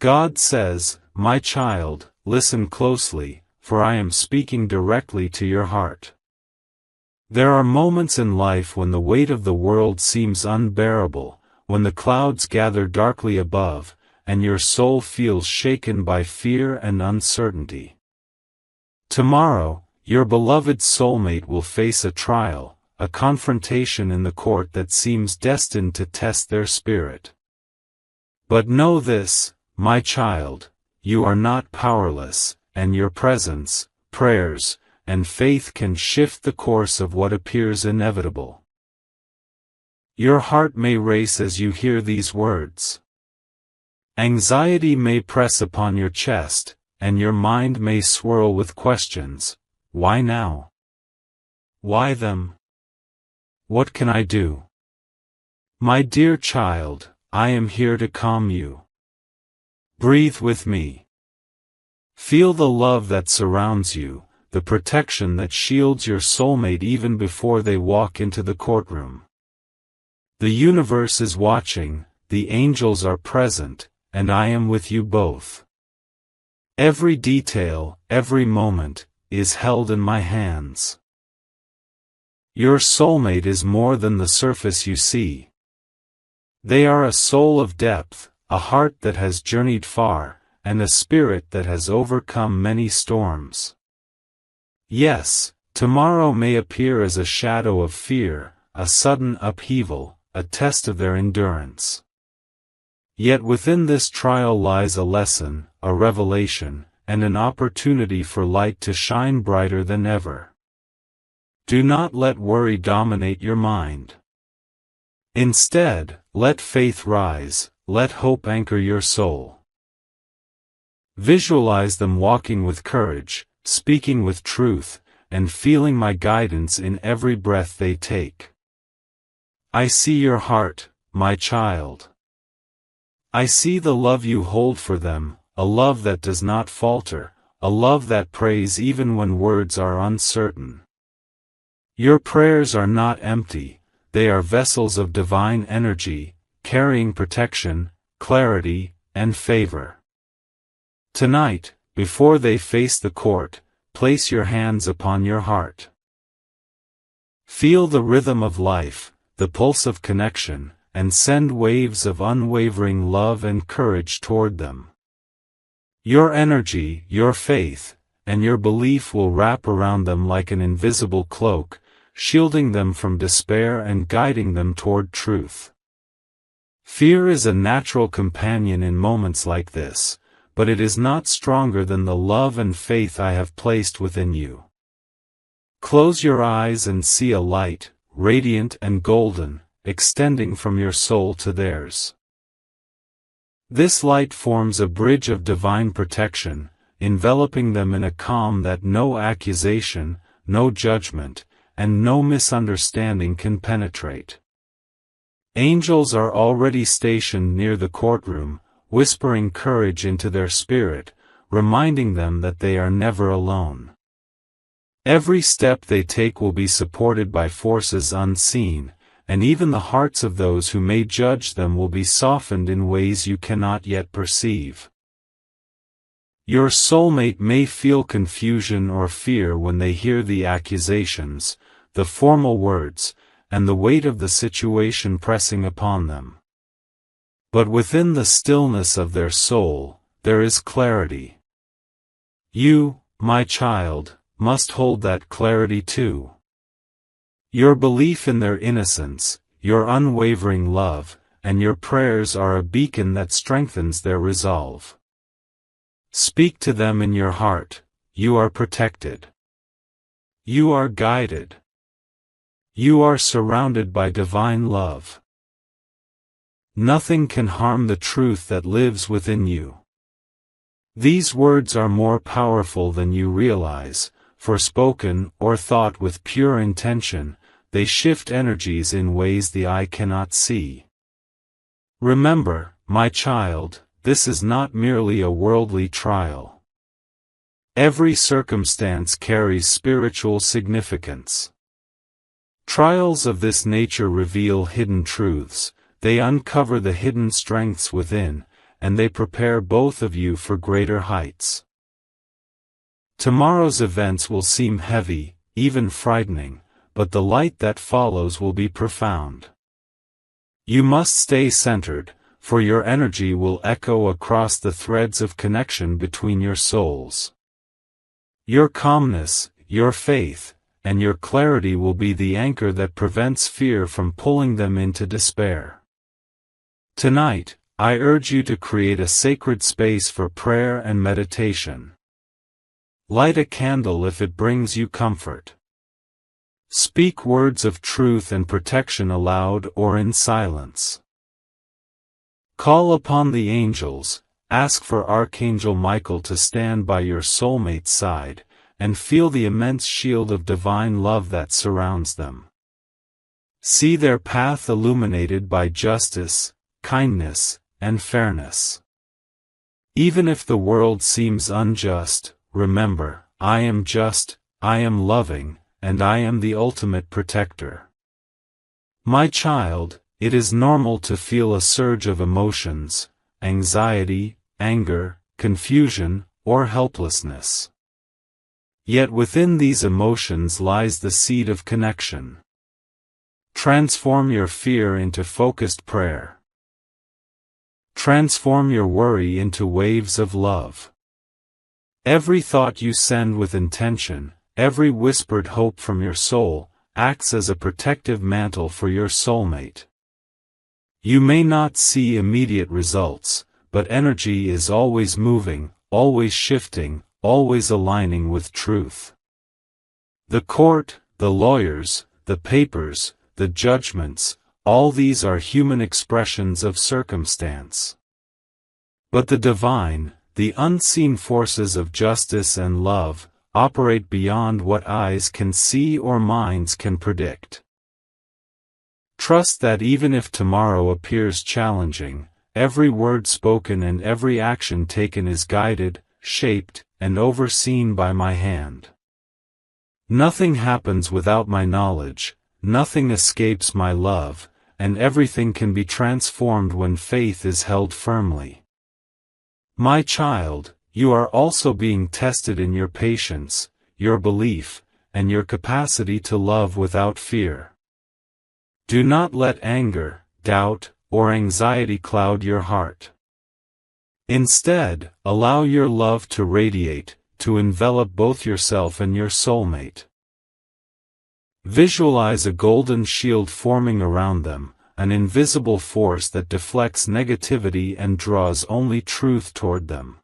God says, "My child, listen closely, for I am speaking directly to your heart." There are moments in life when the weight of the world seems unbearable, when the clouds gather darkly above, and your soul feels shaken by fear and uncertainty. Tomorrow, your beloved soulmate will face a trial, a confrontation in the court that seems destined to test their spirit. But know this, my child, you are not powerless, and your presence, prayers, and faith can shift the course of what appears inevitable. Your heart may race as you hear these words. Anxiety may press upon your chest, and your mind may swirl with questions. Why now? Why them? What can I do? My dear child, I am here to calm you. Breathe with me. Feel the love that surrounds you, the protection that shields your soulmate even before they walk into the courtroom. The universe is watching, the angels are present, and I am with you both. Every detail, every moment, is held in my hands. Your soulmate is more than the surface you see. They are a soul of depth, a heart that has journeyed far, and a spirit that has overcome many storms. Yes, tomorrow may appear as a shadow of fear, a sudden upheaval, a test of their endurance. Yet within this trial lies a lesson, a revelation, and an opportunity for light to shine brighter than ever. Do not let worry dominate your mind. Instead, let faith rise, let hope anchor your soul. Visualize them walking with courage, speaking with truth, and feeling my guidance in every breath they take. I see your heart, my child. I see the love you hold for them, a love that does not falter, a love that prays even when words are uncertain. Your prayers are not empty, they are vessels of divine energy, carrying protection, clarity, and favor. Tonight, before they face the court, place your hands upon your heart. Feel the rhythm of life, the pulse of connection, and send waves of unwavering love and courage toward them. Your energy, your faith, and your belief will wrap around them like an invisible cloak, shielding them from despair and guiding them toward truth. Fear is a natural companion in moments like this, but it is not stronger than the love and faith I have placed within you. Close your eyes and see a light, radiant and golden, extending from your soul to theirs. This light forms a bridge of divine protection, enveloping them in a calm that no accusation, no judgment, and no misunderstanding can penetrate. Angels are already stationed near the courtroom, whispering courage into their spirit, reminding them that they are never alone. Every step they take will be supported by forces unseen, and even the hearts of those who may judge them will be softened in ways you cannot yet perceive. Your soulmate may feel confusion or fear when they hear the accusations, the formal words, and the weight of the situation pressing upon them. But within the stillness of their soul, there is clarity. You, my child, must hold that clarity too. Your belief in their innocence, your unwavering love, and your prayers are a beacon that strengthens their resolve. Speak to them in your heart. You are protected. You are guided. You are surrounded by divine love. Nothing can harm the truth that lives within you. These words are more powerful than you realize, for spoken or thought with pure intention, they shift energies in ways the eye cannot see. Remember, my child, this is not merely a worldly trial. Every circumstance carries spiritual significance. Trials of this nature reveal hidden truths, they uncover the hidden strengths within, and they prepare both of you for greater heights. Tomorrow's events will seem heavy, even frightening, but the light that follows will be profound. You must stay centered, for your energy will echo across the threads of connection between your souls. Your calmness, your faith, and your clarity will be the anchor that prevents fear from pulling them into despair. Tonight, I urge you to create a sacred space for prayer and meditation. Light a candle if it brings you comfort. Speak words of truth and protection aloud or in silence. Call upon the angels, ask for Archangel Michael to stand by your soulmate's side, and feel the immense shield of divine love that surrounds them. See their path illuminated by justice, kindness, and fairness. Even if the world seems unjust, remember, I am just, I am loving, and I am the ultimate protector. My child, it is normal to feel a surge of emotions, anxiety, anger, confusion, or helplessness. Yet within these emotions lies the seed of connection. Transform your fear into focused prayer. Transform your worry into waves of love. Every thought you send with intention, every whispered hope from your soul, acts as a protective mantle for your soulmate. You may not see immediate results, but energy is always moving, always shifting, always aligning with truth. The court, the lawyers, the papers, the judgments, all these are human expressions of circumstance. But the divine, the unseen forces of justice and love, operate beyond what eyes can see or minds can predict. Trust that even if tomorrow appears challenging, every word spoken and every action taken is guided, shaped, and overseen by my hand. Nothing happens without my knowledge, nothing escapes my love, and everything can be transformed when faith is held firmly. My child, you are also being tested in your patience, your belief, and your capacity to love without fear. Do not let anger, doubt, or anxiety cloud your heart. Instead, allow your love to radiate, to envelop both yourself and your soulmate. Visualize a golden shield forming around them, an invisible force that deflects negativity and draws only truth toward them.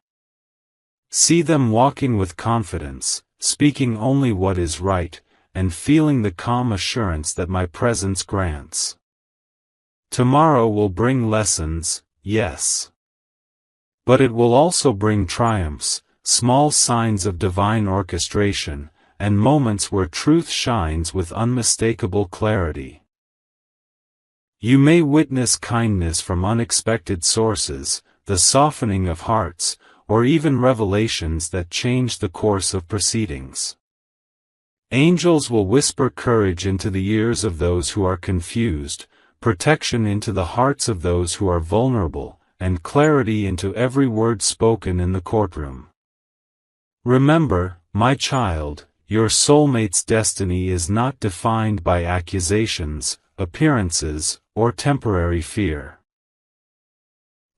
See them walking with confidence, speaking only what is right, and feeling the calm assurance that my presence grants. Tomorrow will bring lessons, yes. But it will also bring triumphs, small signs of divine orchestration, and moments where truth shines with unmistakable clarity. You may witness kindness from unexpected sources, the softening of hearts, or even revelations that change the course of proceedings. Angels will whisper courage into the ears of those who are confused, protection into the hearts of those who are vulnerable, and clarity into every word spoken in the courtroom. Remember, my child, your soulmate's destiny is not defined by accusations, appearances, or temporary fear.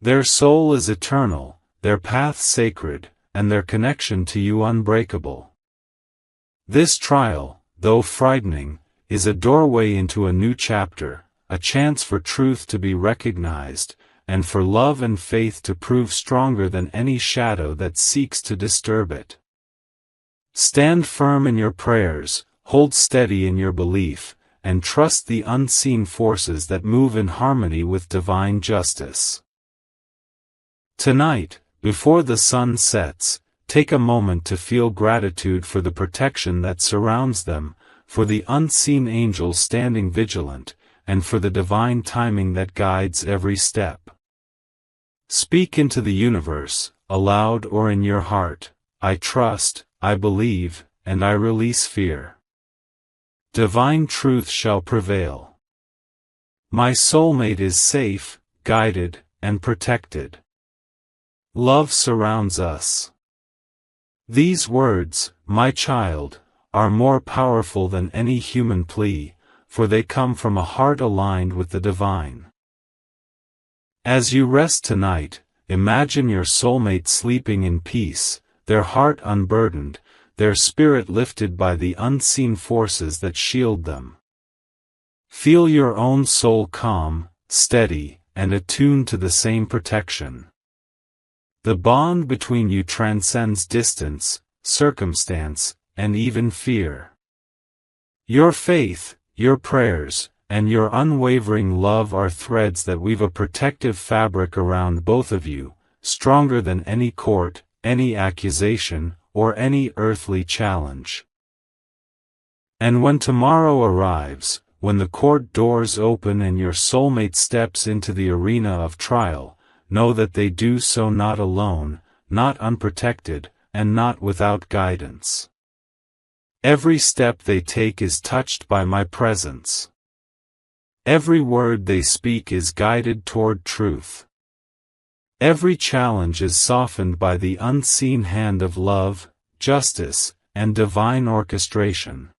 Their soul is eternal, their path sacred, and their connection to you unbreakable. This trial, though frightening, is a doorway into a new chapter, a chance for truth to be recognized, and for love and faith to prove stronger than any shadow that seeks to disturb it. Stand firm in your prayers, hold steady in your belief, and trust the unseen forces that move in harmony with divine justice. Tonight, before the sun sets, take a moment to feel gratitude for the protection that surrounds them, for the unseen angels standing vigilant, and for the divine timing that guides every step. Speak into the universe, aloud or in your heart, I trust, I believe, and I release fear. Divine truth shall prevail. My soulmate is safe, guided, and protected. Love surrounds us. These words, my child, are more powerful than any human plea, for they come from a heart aligned with the divine. As you rest tonight, imagine your soulmate sleeping in peace, their heart unburdened, their spirit lifted by the unseen forces that shield them. Feel your own soul calm, steady, and attuned to the same protection. The bond between you transcends distance, circumstance, and even fear. Your faith, your prayers, and your unwavering love are threads that weave a protective fabric around both of you, stronger than any court, any accusation, or any earthly challenge. And when tomorrow arrives, when the court doors open and your soulmate steps into the arena of trial, know that they do so not alone, not unprotected, and not without guidance. Every step they take is touched by my presence. Every word they speak is guided toward truth. Every challenge is softened by the unseen hand of love, justice, and divine orchestration.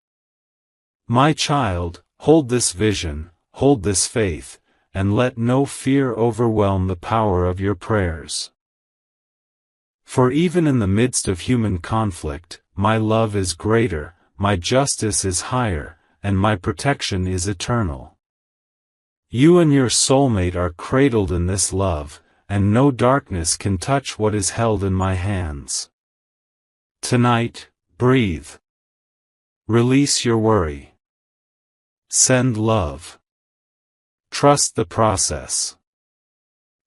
My child, hold this vision, hold this faith, and let no fear overwhelm the power of your prayers. For even in the midst of human conflict, my love is greater, my justice is higher, and my protection is eternal. You and your soulmate are cradled in this love, and no darkness can touch what is held in my hands. Tonight, breathe. Release your worry. Send love. Trust the process.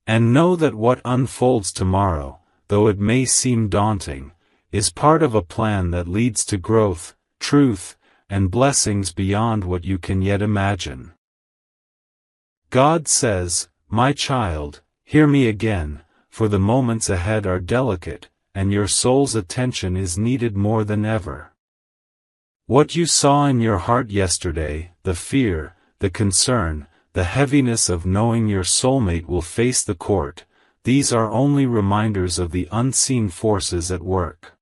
And know that what unfolds tomorrow, though it may seem daunting, is part of a plan that leads to growth, truth, and blessings beyond what you can yet imagine. God says, my child, hear me again, for the moments ahead are delicate, and your soul's attention is needed more than ever. What you saw in your heart yesterday, the fear, the concern, the heaviness of knowing your soulmate will face the court, these are only reminders of the unseen forces at work.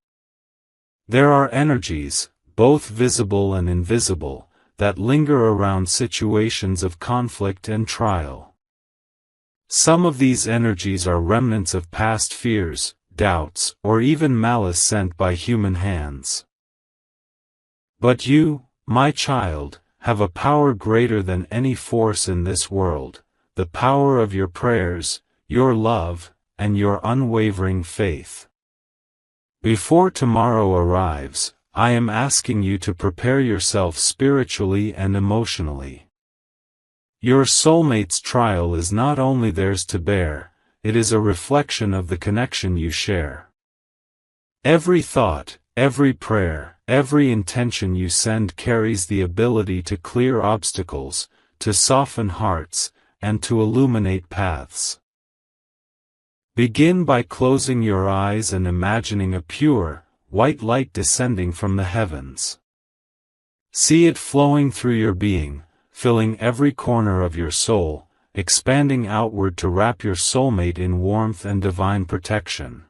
There are energies, both visible and invisible, that linger around situations of conflict and trial. Some of these energies are remnants of past fears, doubts, or even malice sent by human hands. But you, my child, have a power greater than any force in this world, the power of your prayers, your love, and your unwavering faith. Before tomorrow arrives, I am asking you to prepare yourself spiritually and emotionally. Your soulmate's trial is not only theirs to bear, it is a reflection of the connection you share. Every thought, every prayer, every intention you send carries the ability to clear obstacles, to soften hearts, and to illuminate paths. Begin by closing your eyes and imagining a pure, white light descending from the heavens. See it flowing through your being, filling every corner of your soul, expanding outward to wrap your soulmate in warmth and divine protection.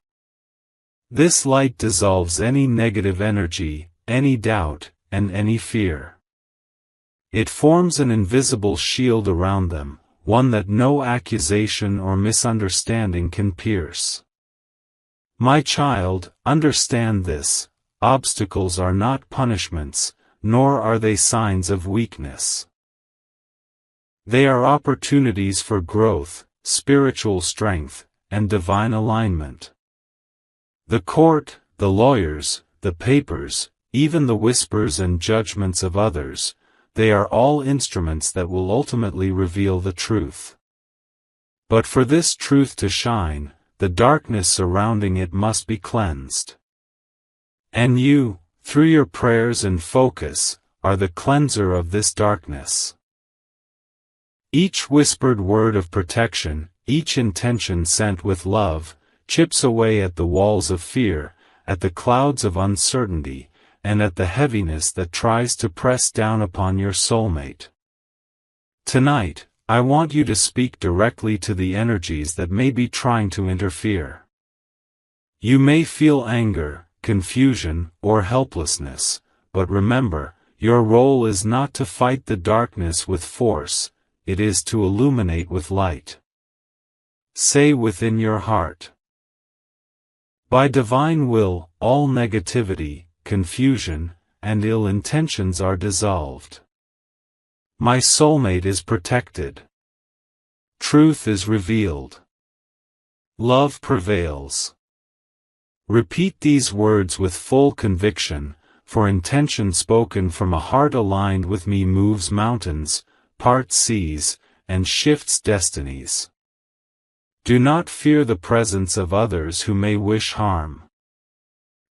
This light dissolves any negative energy, any doubt, and any fear. It forms an invisible shield around them, one that no accusation or misunderstanding can pierce. My child, understand this: obstacles are not punishments, nor are they signs of weakness. They are opportunities for growth, spiritual strength, and divine alignment. The court, the lawyers, the papers, even the whispers and judgments of others, they are all instruments that will ultimately reveal the truth. But for this truth to shine, the darkness surrounding it must be cleansed. And you, through your prayers and focus, are the cleanser of this darkness. Each whispered word of protection, each intention sent with love, chips away at the walls of fear, at the clouds of uncertainty, and at the heaviness that tries to press down upon your soulmate. Tonight, I want you to speak directly to the energies that may be trying to interfere. You may feel anger, confusion, or helplessness, but remember, your role is not to fight the darkness with force, it is to illuminate with light. Say within your heart, by divine will, all negativity, confusion, and ill intentions are dissolved. My soulmate is protected. Truth is revealed. Love prevails. Repeat these words with full conviction, for intention spoken from a heart aligned with me moves mountains, parts seas, and shifts destinies. Do not fear the presence of others who may wish harm.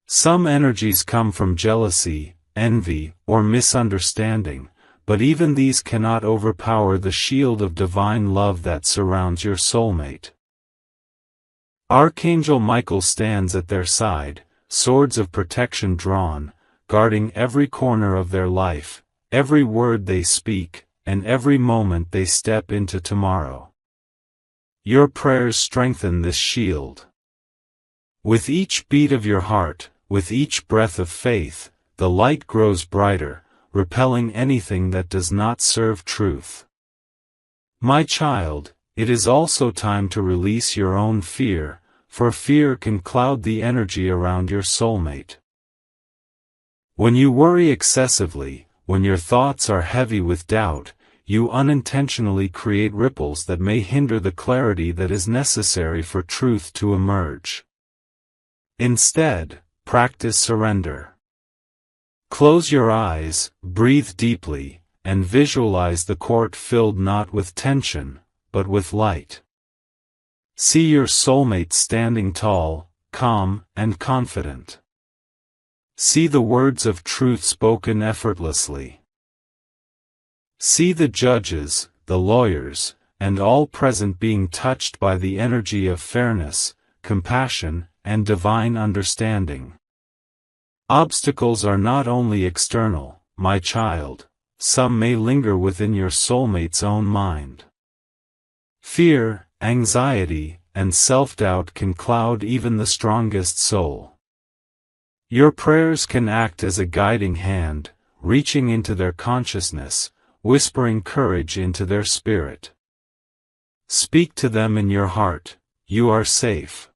Some energies come from jealousy, envy, or misunderstanding, but even these cannot overpower the shield of divine love that surrounds your soulmate. Archangel Michael stands at their side, swords of protection drawn, guarding every corner of their life, every word they speak, and every moment they step into tomorrow. Your prayers strengthen this shield. With each beat of your heart, with each breath of faith, the light grows brighter, repelling anything that does not serve truth. My child, it is also time to release your own fear, for fear can cloud the energy around your soulmate. When you worry excessively, when your thoughts are heavy with doubt, you unintentionally create ripples that may hinder the clarity that is necessary for truth to emerge. Instead, practice surrender. Close your eyes, breathe deeply, and visualize the court filled not with tension, but with light. See your soulmate standing tall, calm, and confident. See the words of truth spoken effortlessly. See the judges, the lawyers, and all present being touched by the energy of fairness, compassion, and divine understanding. Obstacles are not only external, my child, some may linger within your soulmate's own mind. Fear, anxiety, and self-doubt can cloud even the strongest soul. Your prayers can act as a guiding hand, reaching into their consciousness, whispering courage into their spirit. Speak to them in your heart, you are safe.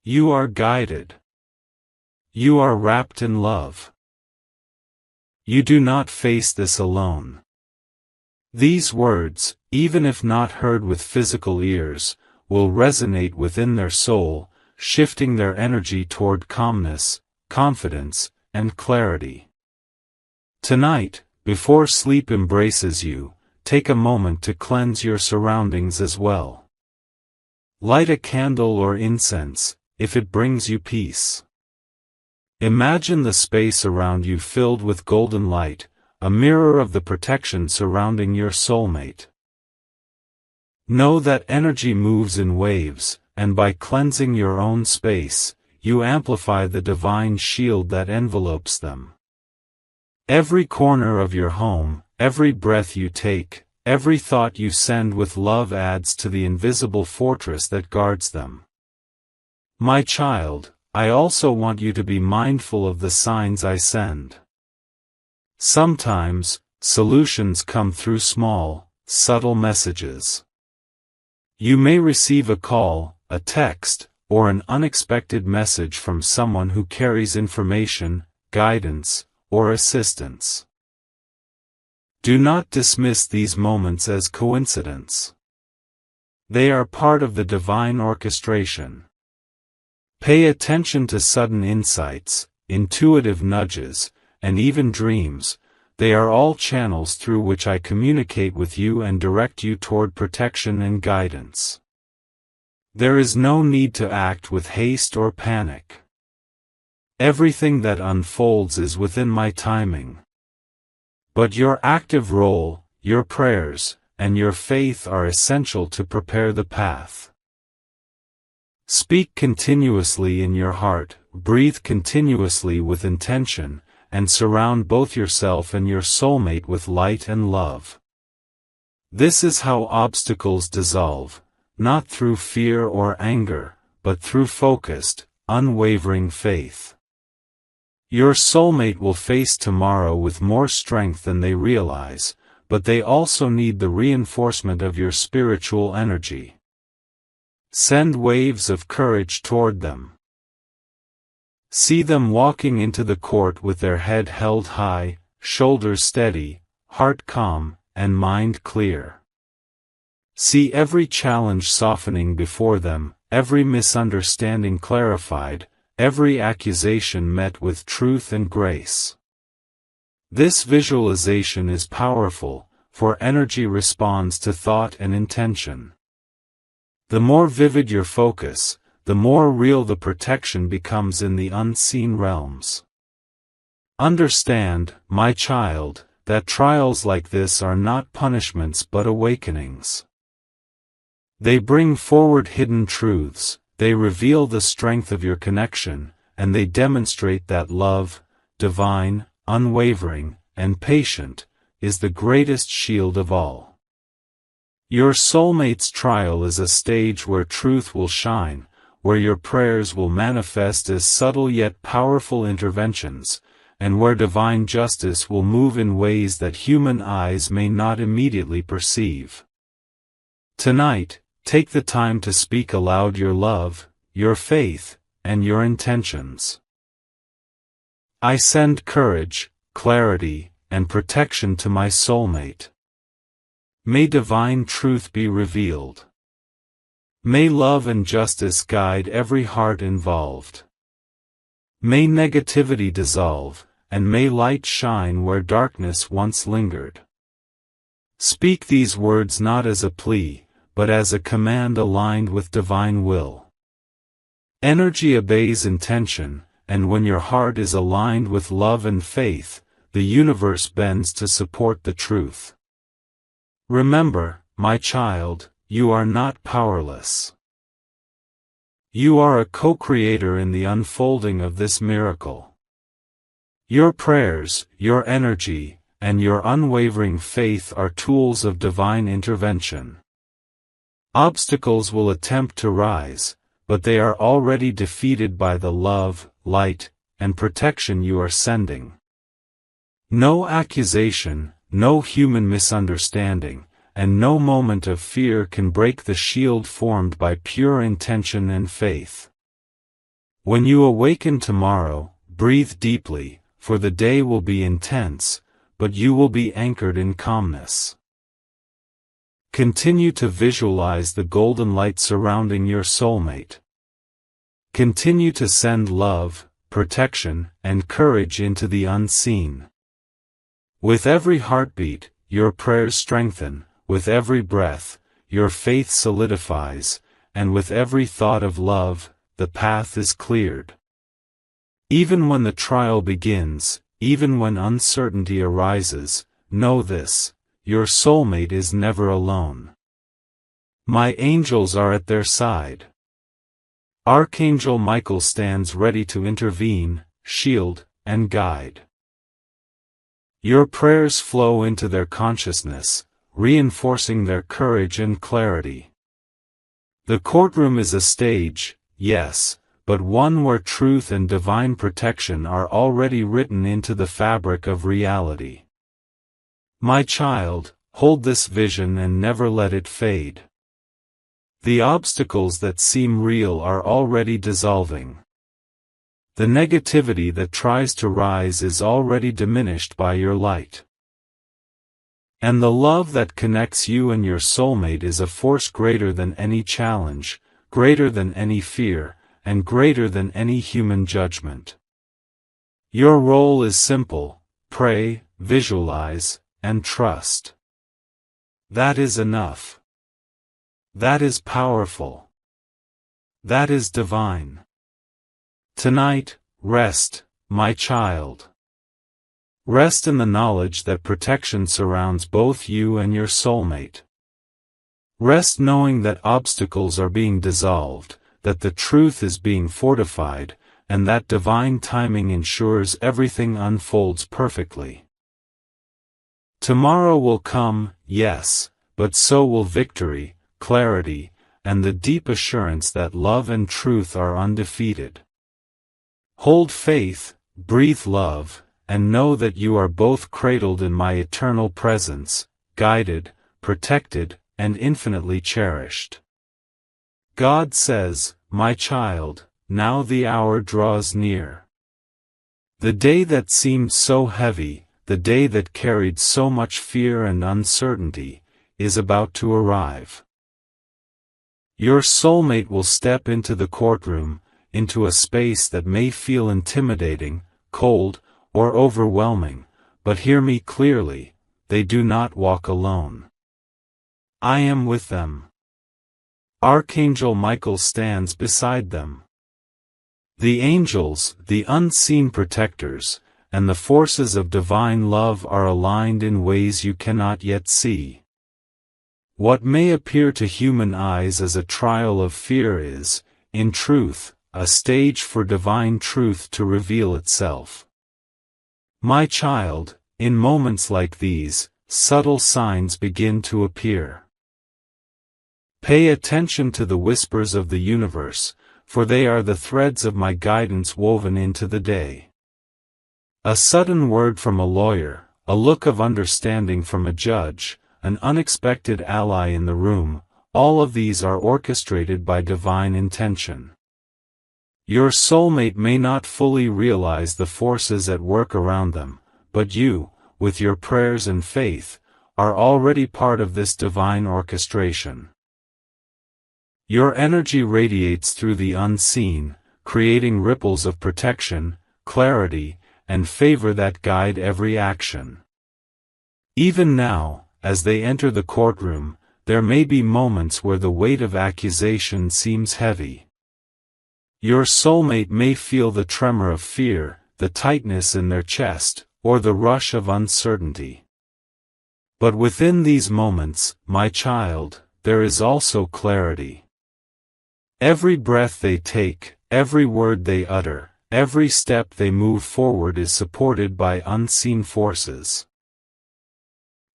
You are guided. You are wrapped in love. You do not face this alone. These words, even if not heard with physical ears, will resonate within their soul, shifting their energy toward calmness, confidence, and clarity. Tonight, before sleep embraces you, take a moment to cleanse your surroundings as well. Light a candle or incense, if it brings you peace. Imagine the space around you filled with golden light, a mirror of the protection surrounding your soulmate. Know that energy moves in waves, and by cleansing your own space, you amplify the divine shield that envelopes them. Every corner of your home, every breath you take, every thought you send with love adds to the invisible fortress that guards them. My child, I also want you to be mindful of the signs I send. Sometimes, solutions come through small, subtle messages. You may receive a call, a text, or an unexpected message from someone who carries information, guidance, or assistance. Do not dismiss these moments as coincidence. They are part of the divine orchestration. Pay attention to sudden insights, intuitive nudges, and even dreams. They are all channels through which I communicate with you and direct you toward protection and guidance. There is no need to act with haste or panic. Everything that unfolds is within my timing. But your active role, your prayers, and your faith are essential to prepare the path. Speak continuously in your heart, breathe continuously with intention, and surround both yourself and your soulmate with light and love. This is how obstacles dissolve, not through fear or anger, but through focused, unwavering faith. Your soulmate will face tomorrow with more strength than they realize, but they also need the reinforcement of your spiritual energy. Send waves of courage toward them. See them walking into the court with their head held high, shoulders steady, heart calm, and mind clear. See every challenge softening before them, every misunderstanding clarified, every accusation met with truth and grace. This visualization is powerful, for energy responds to thought and intention. The more vivid your focus, the more real the protection becomes in the unseen realms. Understand, my child, that trials like this are not punishments but awakenings. They bring forward hidden truths, they reveal the strength of your connection, and they demonstrate that love, divine, unwavering, and patient, is the greatest shield of all. Your soulmate's trial is a stage where truth will shine, where your prayers will manifest as subtle yet powerful interventions, and where divine justice will move in ways that human eyes may not immediately perceive. Tonight, take the time to speak aloud your love, your faith, and your intentions. I send courage, clarity, and protection to my soulmate. May divine truth be revealed. May love and justice guide every heart involved. May negativity dissolve, and may light shine where darkness once lingered. Speak these words not as a plea, but as a command aligned with divine will. Energy obeys intention, and when your heart is aligned with love and faith, the universe bends to support the truth. Remember, my child, you are not powerless. You are a co-creator in the unfolding of this miracle. Your prayers, your energy, and your unwavering faith are tools of divine intervention. Obstacles will attempt to rise, but they are already defeated by the love, light, and protection you are sending. No accusation, no human misunderstanding, and no moment of fear can break the shield formed by pure intention and faith. When you awaken tomorrow, breathe deeply, for the day will be intense, but you will be anchored in calmness. Continue to visualize the golden light surrounding your soulmate. Continue to send love, protection, and courage into the unseen. With every heartbeat, your prayers strengthen, with every breath, your faith solidifies, and with every thought of love, the path is cleared. Even when the trial begins, even when uncertainty arises, know this: your soulmate is never alone. My angels are at their side. Archangel Michael stands ready to intervene, shield, and guide. Your prayers flow into their consciousness, reinforcing their courage and clarity. The courtroom is a stage, yes, but one where truth and divine protection are already written into the fabric of reality. My child, hold this vision and never let it fade. The obstacles that seem real are already dissolving. The negativity that tries to rise is already diminished by your light. And the love that connects you and your soulmate is a force greater than any challenge, greater than any fear, and greater than any human judgment. Your role is simple: pray, visualize, and trust. That is enough. That is powerful. That is divine. Tonight, rest, my child. Rest in the knowledge that protection surrounds both you and your soulmate. Rest knowing that obstacles are being dissolved, that the truth is being fortified, and that divine timing ensures everything unfolds perfectly. Tomorrow will come, yes, but so will victory, clarity, and the deep assurance that love and truth are undefeated. Hold faith, breathe love, and know that you are both cradled in my eternal presence, guided, protected, and infinitely cherished. God says, my child, now the hour draws near. The day that seemed so heavy, the day that carried so much fear and uncertainty, is about to arrive. Your soulmate will step into the courtroom, into a space that may feel intimidating, cold, or overwhelming, but hear me clearly, they do not walk alone. I am with them. Archangel Michael stands beside them. The angels, the unseen protectors, and the forces of divine love are aligned in ways you cannot yet see. What may appear to human eyes as a trial of fear is, in truth, a stage for divine truth to reveal itself. My child, in moments like these, subtle signs begin to appear. Pay attention to the whispers of the universe, for they are the threads of my guidance woven into the day. A sudden word from a lawyer, a look of understanding from a judge, an unexpected ally in the room, all of these are orchestrated by divine intention. Your soulmate may not fully realize the forces at work around them, but you, with your prayers and faith, are already part of this divine orchestration. Your energy radiates through the unseen, creating ripples of protection, clarity, and favor that guide every action. Even now, as they enter the courtroom, there may be moments where the weight of accusation seems heavy. Your soulmate may feel the tremor of fear, the tightness in their chest, or the rush of uncertainty. But within these moments, my child, there is also clarity. Every breath they take, every word they utter, every step they move forward is supported by unseen forces.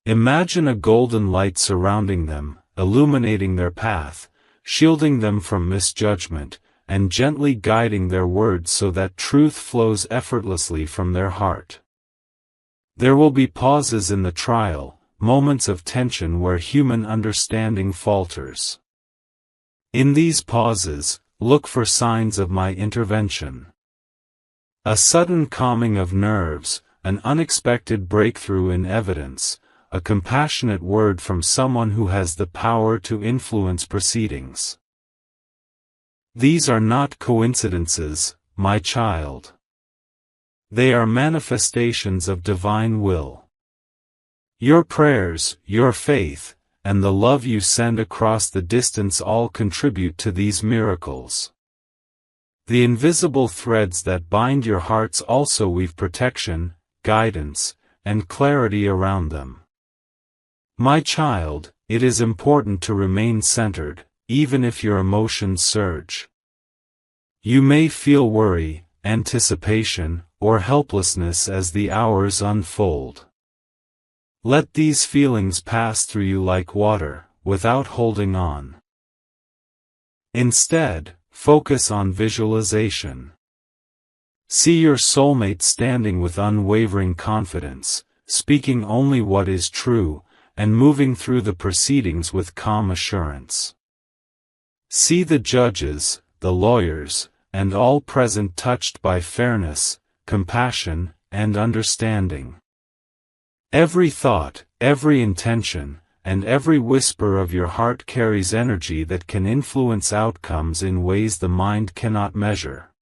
Imagine a golden light surrounding them, illuminating their path, shielding them from misjudgment, and gently guiding their words so that truth flows effortlessly from their heart. There will be pauses in the trial, moments of tension where human understanding falters. In these pauses, look for signs of my intervention. A sudden calming of nerves, an unexpected breakthrough in evidence, a compassionate word from someone who has the power to influence proceedings. These are not coincidences, my child. They are manifestations of divine will. Your prayers, your faith, and the love you send across the distance all contribute to these miracles. The invisible threads that bind your hearts also weave protection, guidance, and clarity around them. My child, it is important to remain centered, even if your emotions surge. You may feel worry, anticipation, or helplessness as the hours unfold. Let these feelings pass through you like water, without holding on. Instead, focus on visualization. See your soulmate standing with unwavering confidence, speaking only what is true, and moving through the proceedings with calm assurance. See the judges, the lawyers, and all present touched by fairness, compassion, and understanding. Every thought, every intention, and every whisper of your heart carries energy that can influence outcomes in ways the mind cannot measure.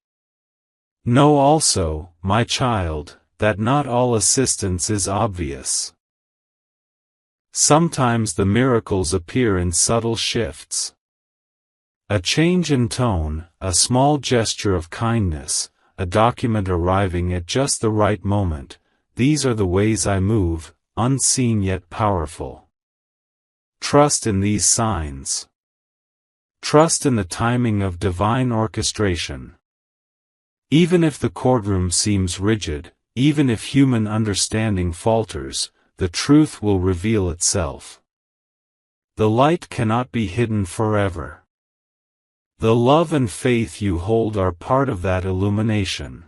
Know also, my child, that not all assistance is obvious. Sometimes the miracles appear in subtle shifts. A change in tone, a small gesture of kindness, a document arriving at just the right moment, these are the ways I move, unseen yet powerful. Trust in these signs. Trust in the timing of divine orchestration. Even if the courtroom seems rigid, even if human understanding falters, the truth will reveal itself. The light cannot be hidden forever. The love and faith you hold are part of that illumination.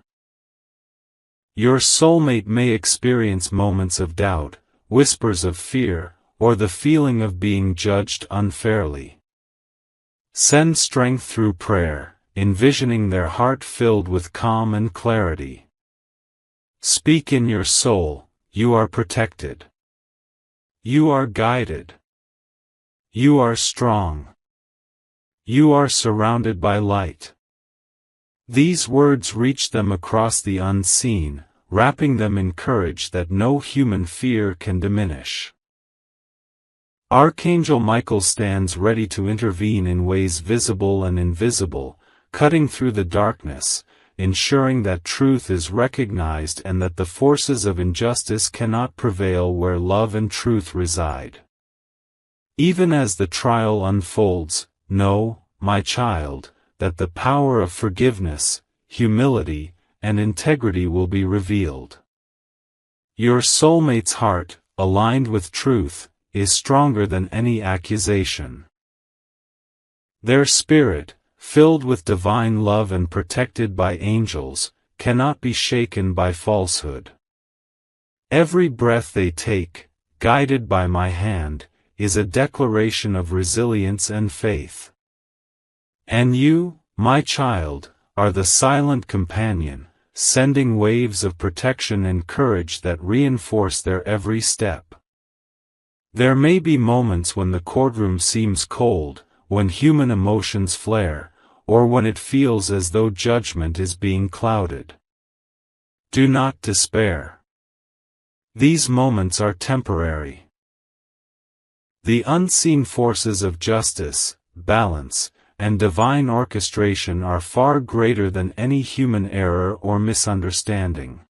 Your soulmate may experience moments of doubt, whispers of fear, or the feeling of being judged unfairly. Send strength through prayer, envisioning their heart filled with calm and clarity. Speak in your soul, you are protected. You are guided. You are strong. You are surrounded by light. These words reach them across the unseen, wrapping them in courage that no human fear can diminish. Archangel Michael stands ready to intervene in ways visible and invisible, cutting through the darkness, ensuring that truth is recognized and that the forces of injustice cannot prevail where love and truth reside. Even as the trial unfolds, know, my child, that the power of forgiveness, humility, and integrity will be revealed. Your soulmate's heart, aligned with truth, is stronger than any accusation. Their spirit, filled with divine love and protected by angels, cannot be shaken by falsehood. Every breath they take, guided by my hand, is a declaration of resilience and faith. And you, my child, are the silent companion, sending waves of protection and courage that reinforce their every step. There may be moments when the courtroom seems cold, when human emotions flare, or when it feels as though judgment is being clouded. Do not despair. These moments are temporary. The unseen forces of justice, balance, and divine orchestration are far greater than any human error or misunderstanding.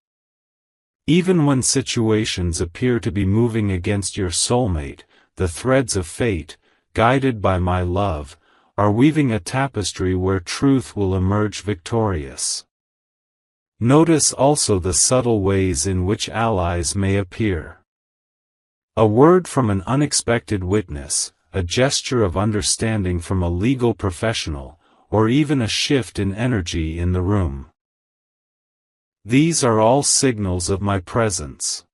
Even when situations appear to be moving against your soulmate, the threads of fate, guided by my love, are weaving a tapestry where truth will emerge victorious. Notice also the subtle ways in which allies may appear. A word from an unexpected witness, a gesture of understanding from a legal professional, or even a shift in energy in the room. These are all signals of my presence.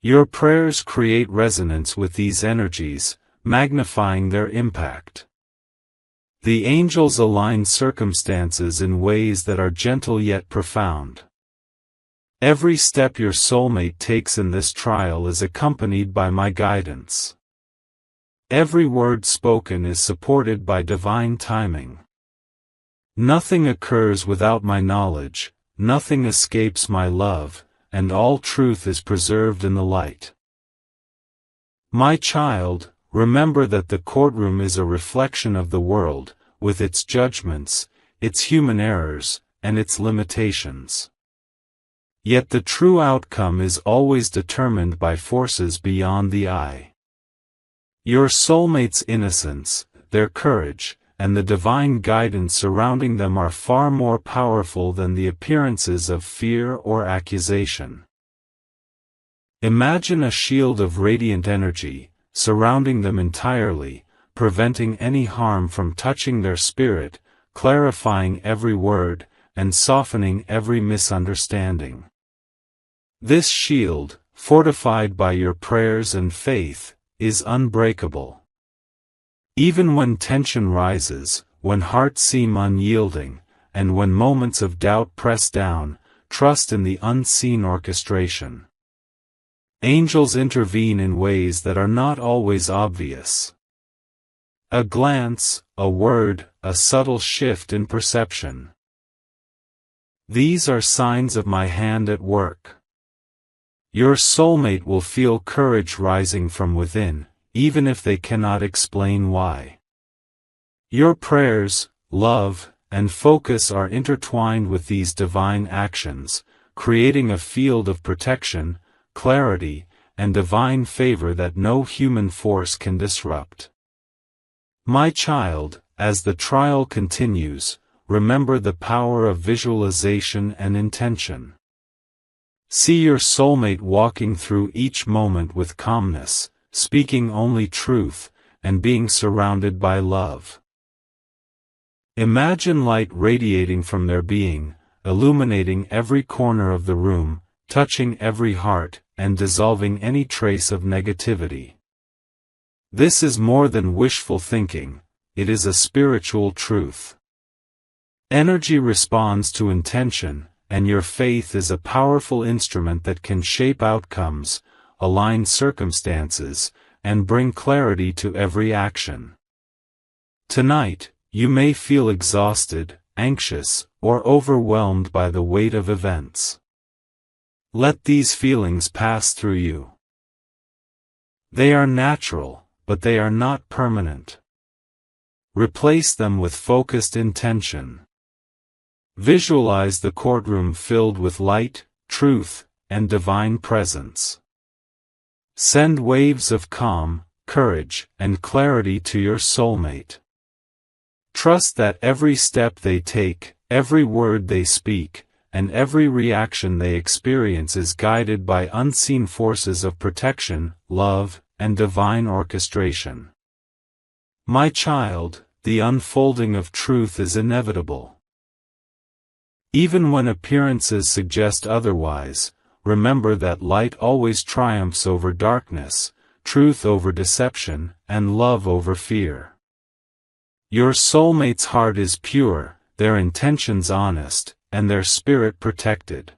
Your prayers create resonance with these energies, magnifying their impact. The angels align circumstances in ways that are gentle yet profound. Every step your soulmate takes in this trial is accompanied by my guidance. Every word spoken is supported by divine timing. Nothing occurs without my knowledge, nothing escapes my love, and all truth is preserved in the light. My child, remember that the courtroom is a reflection of the world, with its judgments, its human errors, and its limitations. Yet the true outcome is always determined by forces beyond the eye. Your soulmate's innocence, their courage, and the divine guidance surrounding them are far more powerful than the appearances of fear or accusation. Imagine a shield of radiant energy, surrounding them entirely, preventing any harm from touching their spirit, clarifying every word, and softening every misunderstanding. This shield, fortified by your prayers and faith, is unbreakable. Even when tension rises, when hearts seem unyielding, and when moments of doubt press down, trust in the unseen orchestration. Angels intervene in ways that are not always obvious. A glance, a word, a subtle shift in perception. These are signs of my hand at work. Your soulmate will feel courage rising from within, even if they cannot explain why. Your prayers, love, and focus are intertwined with these divine actions, creating a field of protection, clarity, and divine favor that no human force can disrupt. My child, as the trial continues, remember the power of visualization and intention. See your soulmate walking through each moment with calmness, speaking only truth, and being surrounded by love. Imagine light radiating from their being, illuminating every corner of the room, touching every heart, and dissolving any trace of negativity. This is more than wishful thinking, it is a spiritual truth. Energy responds to intention, and your faith is a powerful instrument that can shape outcomes, align circumstances, and bring clarity to every action. Tonight, you may feel exhausted, anxious, or overwhelmed by the weight of events. Let these feelings pass through you. They are natural, but they are not permanent. Replace them with focused intention. Visualize the courtroom filled with light, truth, and divine presence. Send waves of calm, courage, and clarity to your soulmate. Trust that every step they take, every word they speak, and every reaction they experience is guided by unseen forces of protection, love, and divine orchestration. My child, the unfolding of truth is inevitable. Even when appearances suggest otherwise, remember that light always triumphs over darkness, truth over deception, and love over fear. Your soulmate's heart is pure, their intentions honest, and their spirit protected.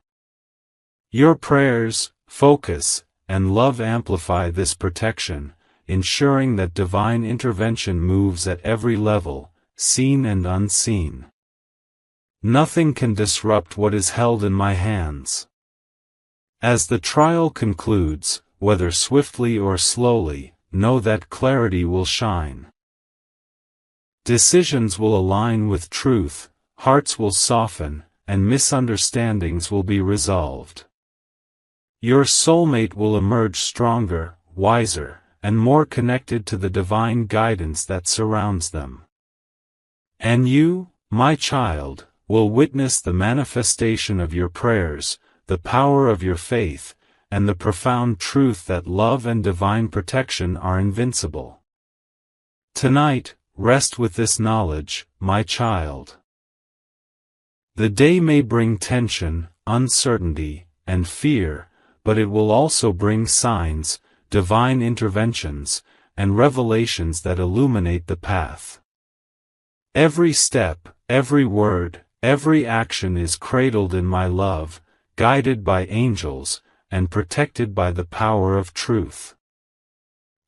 Your prayers, focus, and love amplify this protection, ensuring that divine intervention moves at every level, seen and unseen. Nothing can disrupt what is held in my hands. As the trial concludes, whether swiftly or slowly, know that clarity will shine. Decisions will align with truth, hearts will soften, and misunderstandings will be resolved. Your soulmate will emerge stronger, wiser, and more connected to the divine guidance that surrounds them. And you, my child, will witness the manifestation of your prayers, the power of your faith, and the profound truth that love and divine protection are invincible. Tonight, rest with this knowledge, my child. The day may bring tension, uncertainty, and fear, but it will also bring signs, divine interventions, and revelations that illuminate the path. Every step, every word, every action is cradled in my love, guided by angels, and protected by the power of truth.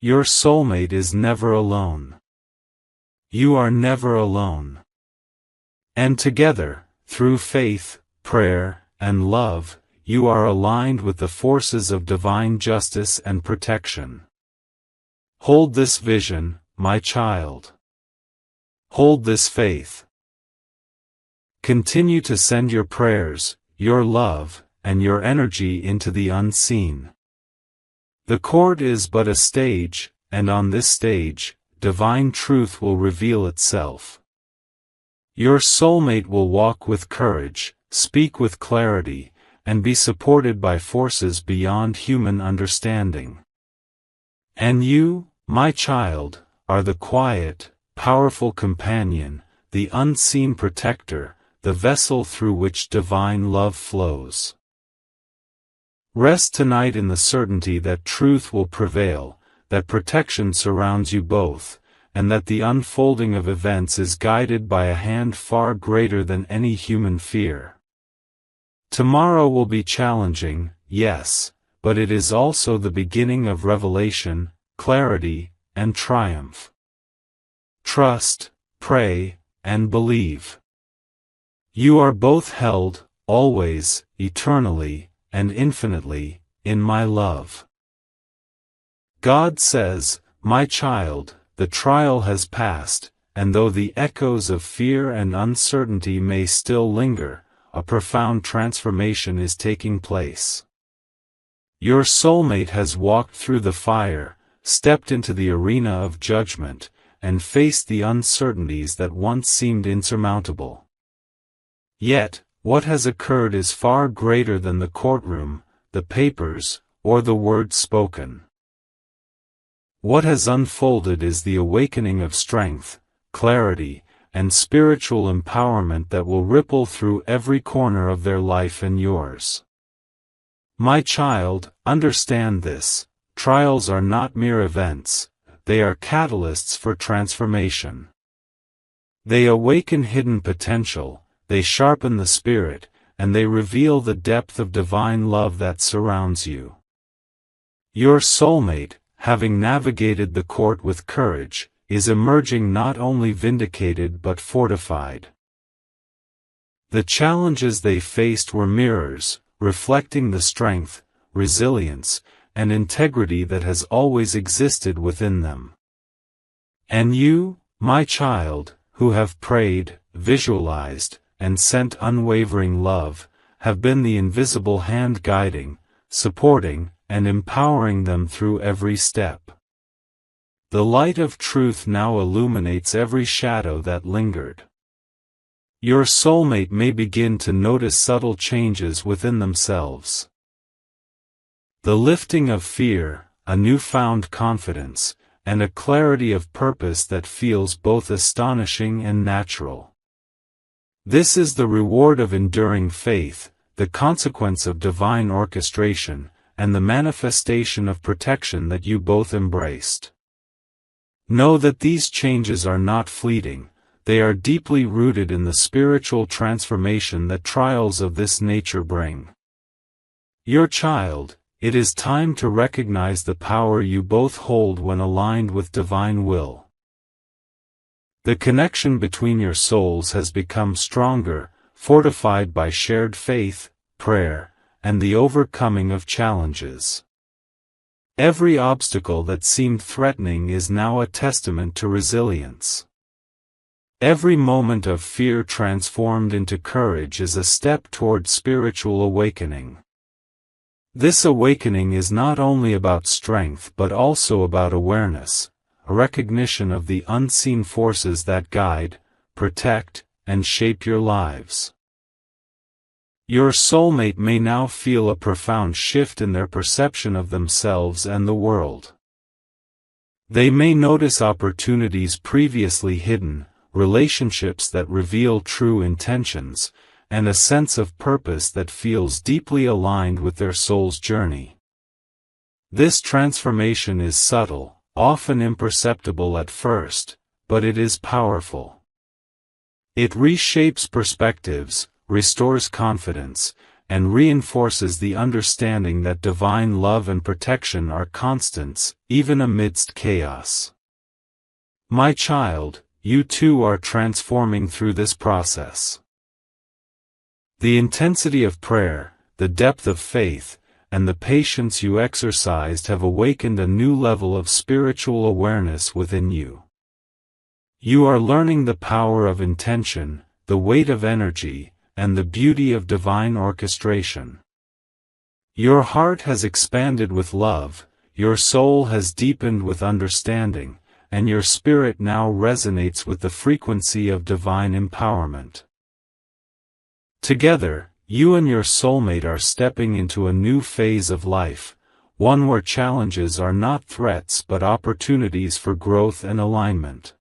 Your soulmate is never alone. You are never alone. And together, through faith, prayer, and love, you are aligned with the forces of divine justice and protection. Hold this vision, my child. Hold this faith. Continue to send your prayers, your love, and your energy into the unseen. The court is but a stage, and on this stage, divine truth will reveal itself. Your soulmate will walk with courage, speak with clarity, and be supported by forces beyond human understanding. And you, my child, are the quiet, powerful companion, the unseen protector, the vessel through which divine love flows. Rest tonight in the certainty that truth will prevail, that protection surrounds you both, and that the unfolding of events is guided by a hand far greater than any human fear. Tomorrow will be challenging, yes, but it is also the beginning of revelation, clarity, and triumph. Trust, pray, and believe. You are both held, always, eternally, and infinitely, in my love. God says, my child, the trial has passed, and though the echoes of fear and uncertainty may still linger, a profound transformation is taking place. Your soulmate has walked through the fire, stepped into the arena of judgment, and faced the uncertainties that once seemed insurmountable. Yet, what has occurred is far greater than the courtroom, the papers, or the words spoken. What has unfolded is the awakening of strength, clarity, and spiritual empowerment that will ripple through every corner of their life and yours. My child, understand this: trials are not mere events, they are catalysts for transformation. They awaken hidden potential, they sharpen the spirit, and they reveal the depth of divine love that surrounds you. Your soulmate, having navigated the court with courage, is emerging not only vindicated but fortified. The challenges they faced were mirrors, reflecting the strength, resilience, and integrity that has always existed within them. And you, my child, who have prayed, visualized, and sent unwavering love, have been the invisible hand guiding, supporting, and empowering them through every step. The light of truth now illuminates every shadow that lingered. Your soulmate may begin to notice subtle changes within themselves. The lifting of fear, a newfound confidence, and a clarity of purpose that feels both astonishing and natural. This is the reward of enduring faith, the consequence of divine orchestration, and the manifestation of protection that you both embraced. Know that these changes are not fleeting, they are deeply rooted in the spiritual transformation that trials of this nature bring. Your child, it is time to recognize the power you both hold when aligned with divine will. The connection between your souls has become stronger, fortified by shared faith, prayer, and the overcoming of challenges. Every obstacle that seemed threatening is now a testament to resilience. Every moment of fear transformed into courage is a step toward spiritual awakening. This awakening is not only about strength but also about awareness, a recognition of the unseen forces that guide, protect, and shape your lives. Your soulmate may now feel a profound shift in their perception of themselves and the world. They may notice opportunities previously hidden, relationships that reveal true intentions, and a sense of purpose that feels deeply aligned with their soul's journey. This transformation is subtle, often imperceptible at first, but it is powerful. It reshapes perspectives, restores confidence, and reinforces the understanding that divine love and protection are constants, even amidst chaos. My child, you too are transforming through this process. The intensity of prayer, the depth of faith, and the patience you exercised have awakened a new level of spiritual awareness within you. You are learning the power of intention, the weight of energy, and the beauty of divine orchestration. Your heart has expanded with love, your soul has deepened with understanding, and your spirit now resonates with the frequency of divine empowerment. Together, you and your soulmate are stepping into a new phase of life, one where challenges are not threats but opportunities for growth and alignment.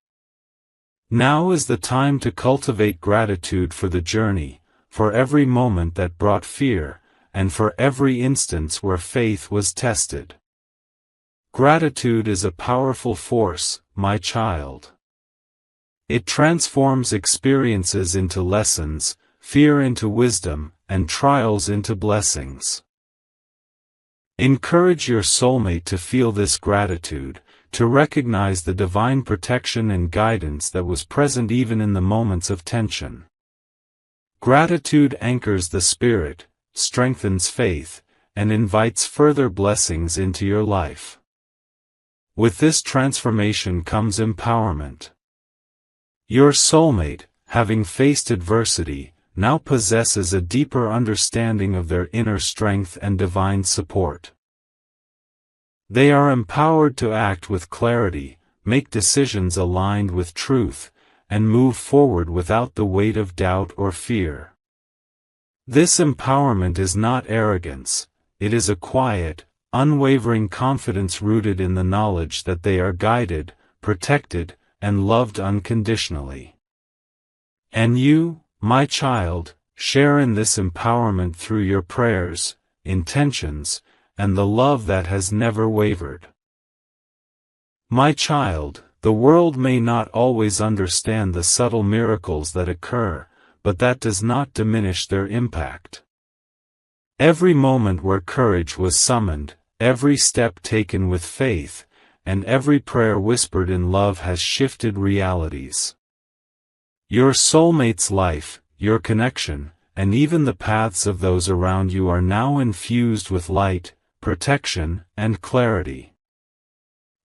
Now is the time to cultivate gratitude for the journey, for every moment that brought fear, and for every instance where faith was tested. Gratitude is a powerful force, my child. It transforms experiences into lessons, fear into wisdom, and trials into blessings. Encourage your soulmate to feel this gratitude, to recognize the divine protection and guidance that was present even in the moments of tension. Gratitude anchors the spirit, strengthens faith, and invites further blessings into your life. With this transformation comes empowerment. Your soulmate, having faced adversity, now possesses a deeper understanding of their inner strength and divine support. They are empowered to act with clarity, make decisions aligned with truth, and move forward without the weight of doubt or fear. This empowerment is not arrogance, it is a quiet, unwavering confidence rooted in the knowledge that they are guided, protected, and loved unconditionally. And you, my child, share in this empowerment through your prayers, intentions, and the love that has never wavered. My child, the world may not always understand the subtle miracles that occur, but that does not diminish their impact. Every moment where courage was summoned, every step taken with faith, and every prayer whispered in love has shifted realities. Your soulmate's life, your connection, and even the paths of those around you are now infused with light, protection, and clarity.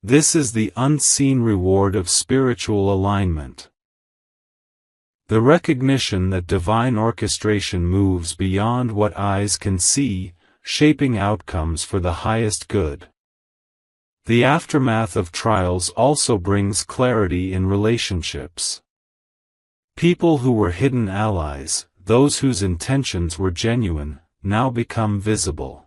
This is the unseen reward of spiritual alignment. The recognition that divine orchestration moves beyond what eyes can see, shaping outcomes for the highest good. The aftermath of trials also brings clarity in relationships. People who were hidden allies, those whose intentions were genuine, now become visible.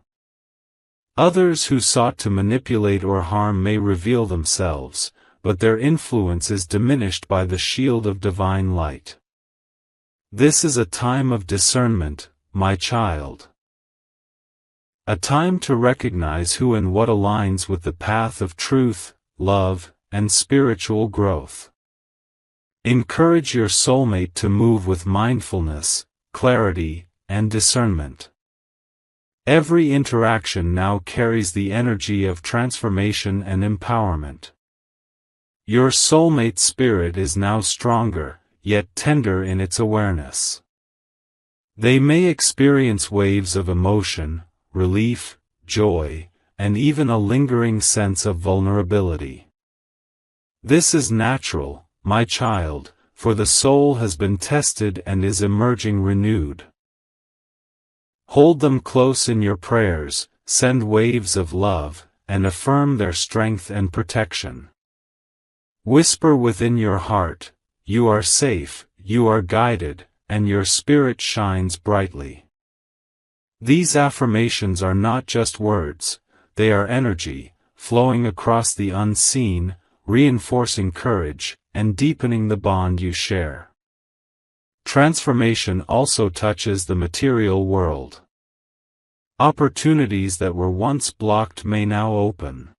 Others who sought to manipulate or harm may reveal themselves, but their influence is diminished by the shield of divine light. This is a time of discernment, my child. A time to recognize who and what aligns with the path of truth, love, and spiritual growth. Encourage your soulmate to move with mindfulness, clarity, and discernment. Every interaction now carries the energy of transformation and empowerment. Your soulmate spirit is now stronger, yet tender in its awareness. They may experience waves of emotion, relief, joy, and even a lingering sense of vulnerability. This is natural, my child, for the soul has been tested and is emerging renewed. Hold them close in your prayers, send waves of love, and affirm their strength and protection. Whisper within your heart, you are safe, you are guided, and your spirit shines brightly. These affirmations are not just words, they are energy, flowing across the unseen, reinforcing courage, and deepening the bond you share. Transformation also touches the material world. Opportunities that were once blocked may now open.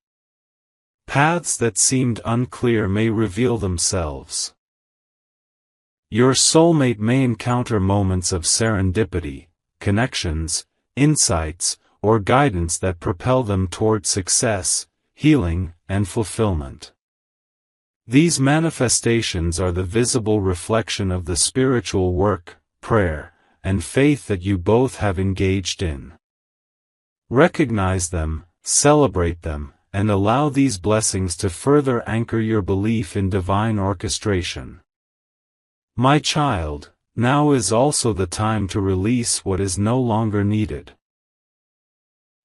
Paths that seemed unclear may reveal themselves. Your soulmate may encounter moments of serendipity, connections, insights, or guidance that propel them toward success, healing, and fulfillment. These manifestations are the visible reflection of the spiritual work, prayer, and faith that you both have engaged in. Recognize them, celebrate them, and allow these blessings to further anchor your belief in divine orchestration. My child, now is also the time to release what is no longer needed.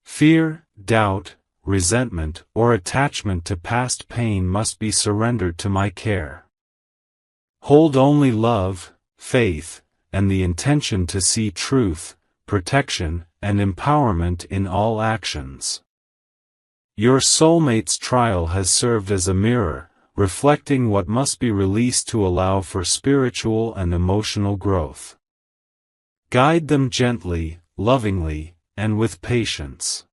Fear, doubt, resentment, or attachment to past pain must be surrendered to my care. Hold only love, faith, and the intention to see truth, protection, and empowerment in all actions. Your soulmate's trial has served as a mirror, reflecting what must be released to allow for spiritual and emotional growth. Guide them gently, lovingly, and with patience.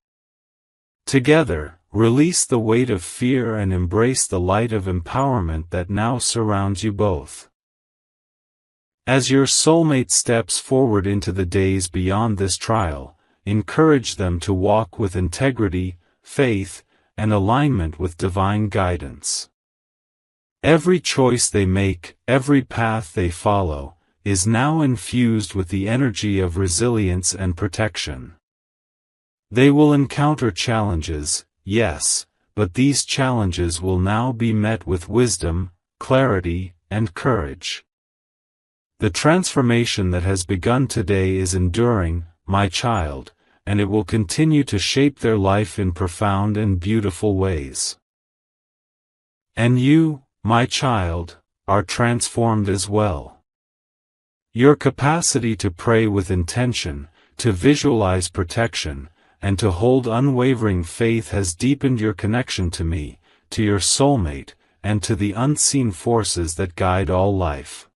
Together, release the weight of fear and embrace the light of empowerment that now surrounds you both. As your soulmate steps forward into the days beyond this trial, encourage them to walk with integrity, faith, and alignment with divine guidance. Every choice they make, every path they follow, is now infused with the energy of resilience and protection. They will encounter challenges, yes, but these challenges will now be met with wisdom, clarity, and courage. The transformation that has begun today is enduring, my child, and it will continue to shape their life in profound and beautiful ways. And you, my child, are transformed as well. Your capacity to pray with intention, to visualize protection, and to hold unwavering faith has deepened your connection to me, to your soulmate, and to the unseen forces that guide all life.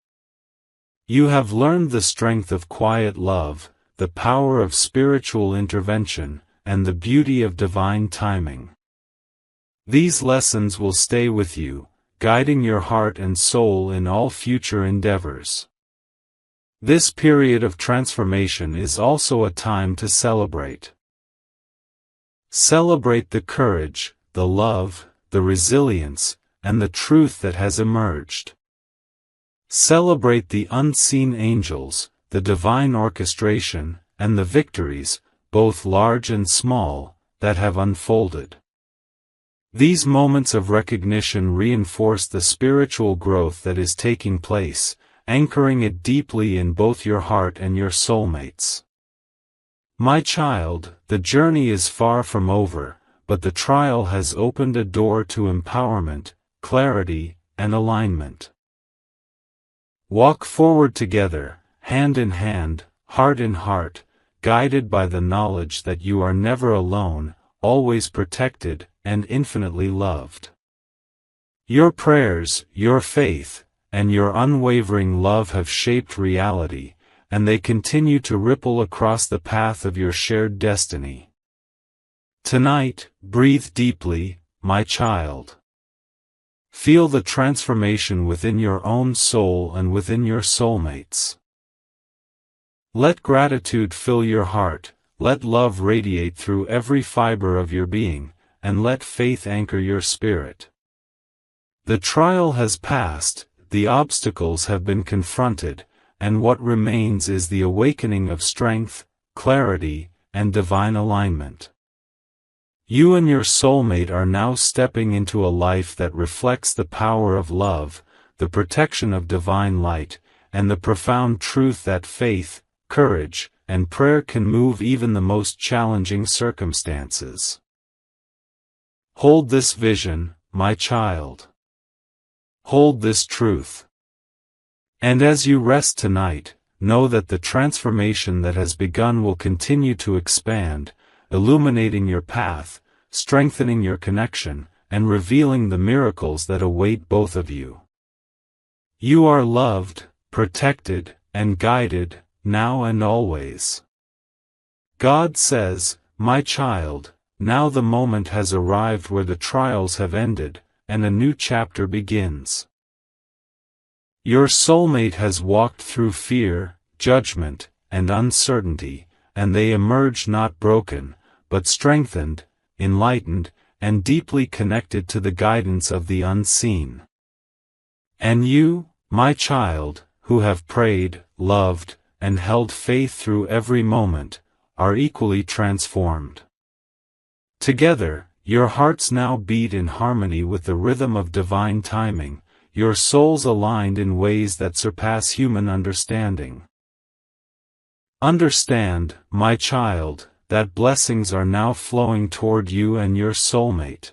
You have learned the strength of quiet love, the power of spiritual intervention, and the beauty of divine timing. These lessons will stay with you, guiding your heart and soul in all future endeavors. This period of transformation is also a time to celebrate. Celebrate the courage, the love, the resilience, and the truth that has emerged. Celebrate the unseen angels, the divine orchestration, and the victories, both large and small, that have unfolded. These moments of recognition reinforce the spiritual growth that is taking place, anchoring it deeply in both your heart and your soulmates. My child, the journey is far from over, but the trial has opened a door to empowerment, clarity, and alignment. Walk forward together, hand in hand, heart in heart, guided by the knowledge that you are never alone, always protected, and infinitely loved. Your prayers, your faith, and your unwavering love have shaped reality, and they continue to ripple across the path of your shared destiny. Tonight, breathe deeply, my child. Feel the transformation within your own soul and within your soulmates. Let gratitude fill your heart, let love radiate through every fiber of your being, and let faith anchor your spirit. The trial has passed, the obstacles have been confronted, and what remains is the awakening of strength, clarity, and divine alignment. You and your soulmate are now stepping into a life that reflects the power of love, the protection of divine light, and the profound truth that faith, courage, and prayer can move even the most challenging circumstances. Hold this vision, my child. Hold this truth. And as you rest tonight, know that the transformation that has begun will continue to expand, illuminating your path, strengthening your connection, and revealing the miracles that await both of you. You are loved, protected, and guided, now and always. God says, my child, now the moment has arrived where the trials have ended, and a new chapter begins. Your soulmate has walked through fear, judgment, and uncertainty, and they emerge not broken, but strengthened, enlightened, and deeply connected to the guidance of the unseen. And you, my child, who have prayed, loved, and held faith through every moment, are equally transformed. Together, your hearts now beat in harmony with the rhythm of divine timing, your souls aligned in ways that surpass human understanding. Understand, my child, that blessings are now flowing toward you and your soulmate.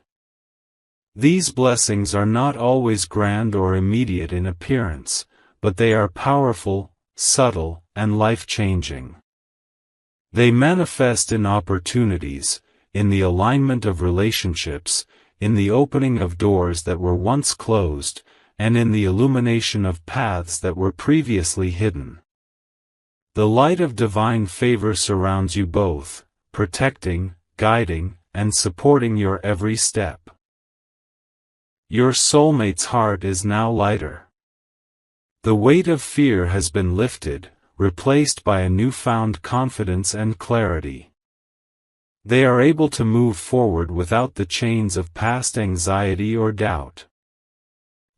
These blessings are not always grand or immediate in appearance, but they are powerful, subtle, and life-changing. They manifest in opportunities, in the alignment of relationships, in the opening of doors that were once closed, and in the illumination of paths that were previously hidden. The light of divine favor surrounds you both, protecting, guiding, and supporting your every step. Your soulmate's heart is now lighter. The weight of fear has been lifted, replaced by a newfound confidence and clarity. They are able to move forward without the chains of past anxiety or doubt.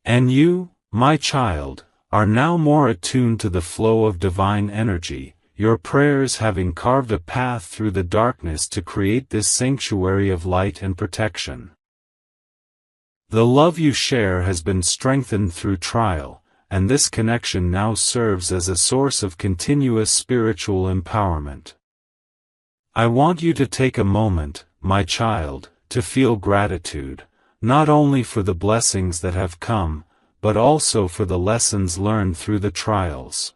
And you, my child, are now more attuned to the flow of divine energy, your prayers having carved a path through the darkness to create this sanctuary of light and protection. The love you share has been strengthened through trial, and this connection now serves as a source of continuous spiritual empowerment. I want you to take a moment, my child, to feel gratitude, not only for the blessings that have come, but also for the lessons learned through the trials.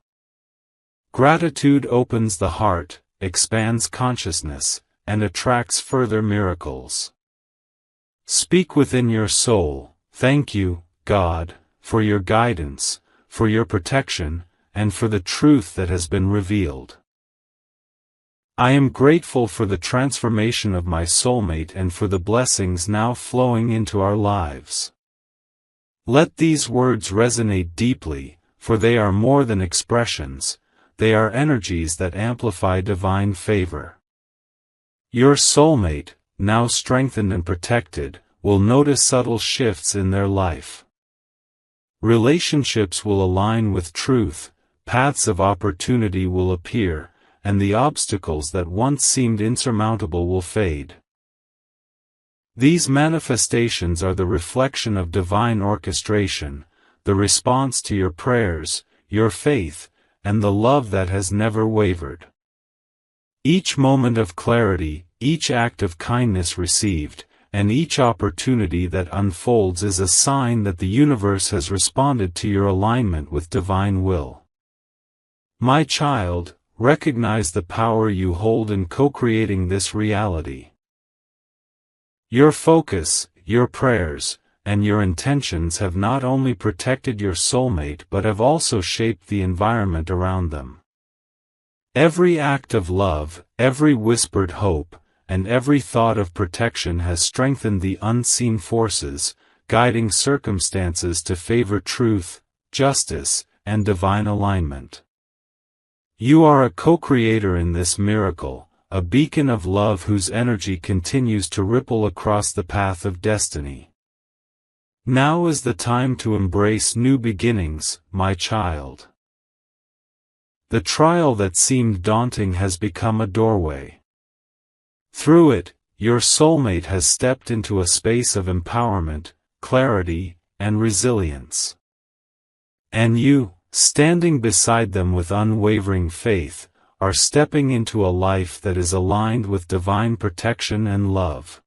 Gratitude opens the heart, expands consciousness, and attracts further miracles. Speak within your soul, thank you, God, for your guidance, for your protection, and for the truth that has been revealed. I am grateful for the transformation of my soulmate and for the blessings now flowing into our lives. Let these words resonate deeply, for they are more than expressions, they are energies that amplify divine favor. Your soulmate, now strengthened and protected, will notice subtle shifts in their life. Relationships will align with truth, paths of opportunity will appear, and the obstacles that once seemed insurmountable will fade. These manifestations are the reflection of divine orchestration, the response to your prayers, your faith, and the love that has never wavered. Each moment of clarity, each act of kindness received, and each opportunity that unfolds is a sign that the universe has responded to your alignment with divine will. My child, recognize the power you hold in co-creating this reality. Your focus, your prayers, and your intentions have not only protected your soulmate but have also shaped the environment around them. Every act of love, every whispered hope, and every thought of protection has strengthened the unseen forces, guiding circumstances to favor truth, justice, and divine alignment. You are a co-creator in this miracle, a beacon of love whose energy continues to ripple across the path of destiny. Now is the time to embrace new beginnings, my child. The trial that seemed daunting has become a doorway. Through it, your soulmate has stepped into a space of empowerment, clarity, and resilience. And you, standing beside them with unwavering faith, are stepping into a life that is aligned with divine protection and love.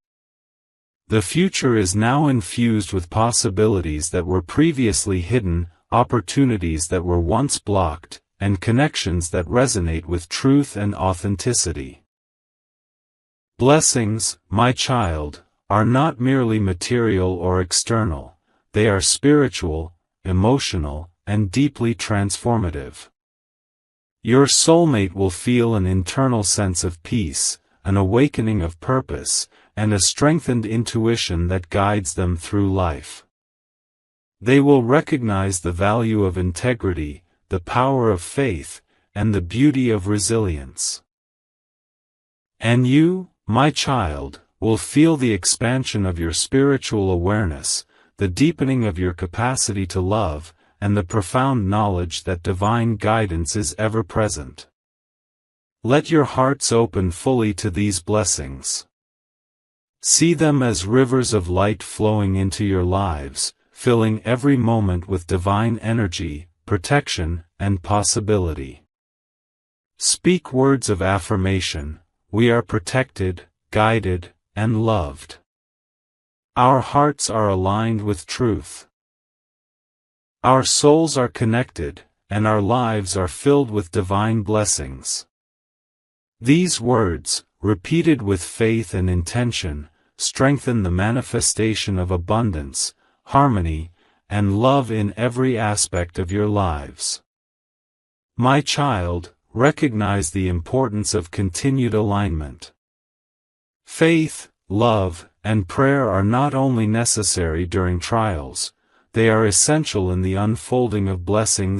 The future is now infused with possibilities that were previously hidden, opportunities that were once blocked, and connections that resonate with truth and authenticity. Blessings, my child, are not merely material or external, they are spiritual, emotional, and deeply transformative. Your soulmate will feel an internal sense of peace, an awakening of purpose, and a strengthened intuition that guides them through life. They will recognize the value of integrity, the power of faith, and the beauty of resilience. And you, my child, will feel the expansion of your spiritual awareness, the deepening of your capacity to love, and the profound knowledge that divine guidance is ever present. Let your hearts open fully to these blessings. See them as rivers of light flowing into your lives, filling every moment with divine energy, protection, and possibility. Speak words of affirmation: we are protected, guided, and loved. Our hearts are aligned with truth. Our souls are connected, and our lives are filled with divine blessings. These words, repeated with faith and intention, strengthen the manifestation of abundance, harmony, and love in every aspect of your lives. My child, recognize the importance of continued alignment. Faith, love, and prayer are not only necessary during trials, they are essential in the unfolding of blessings